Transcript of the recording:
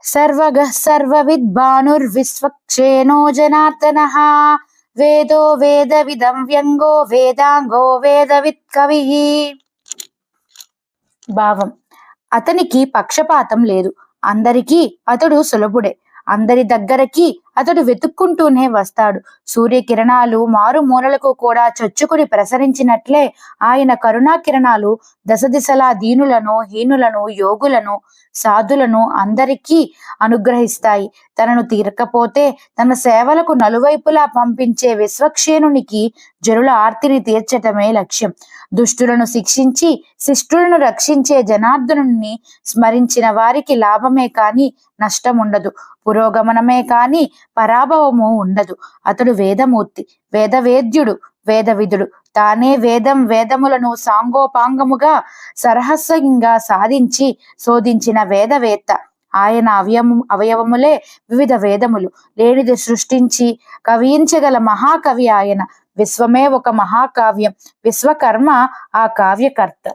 సర్వగః సర్వవిద్భానుర్విశ్వక్సేనో జనార్దనః వేదో వేదవిదం వ్యంగో వేదాంగో వేదవిత్ కవిః. భావం: అతనికి పక్షపాతం లేదు. అందరికీ అతడు సులభుడే. అందరి దగ్గరకి అతడు వెతుక్కుంటూనే వస్తాడు. సూర్యకిరణాలు మారుమూలలకు కూడా చొచ్చుకుని ప్రసరించినట్లే ఆయన కరుణా కిరణాలు దశ దిశలా దీనులను, హీనులను, యోగులను, సాధులను అందరికీ అనుగ్రహిస్తాయి. తనను తీరకపోతే తన సేవలకు నలువైపులా పంపించే విశ్వక్షేణునికి జనుల ఆర్తిని తీర్చటమే లక్ష్యం. దుష్టులను శిక్షించి శిష్టులను రక్షించే జనార్దనుణ్ణి స్మరించిన వారికి లాభమే కాని నష్టం ఉండదు. పురోగమనమే కాని పరాభవము ఉండదు. అతడు వేదమూర్తి, వేదవేద్యుడు, వేదవిధుడు. తానే వేదం, వేదములను సాంగోపాంగముగా సరహస్యంగా సాధించి శోధించిన వేదవేత్త. ఆయన అవయవములే వివిధ వేదములు. లేనిది సృష్టించి కవియించగల మహాకవి ఆయన. విశ్వమే ఒక మహాకావ్యం. విశ్వకర్మ ఆ కావ్యకర్త.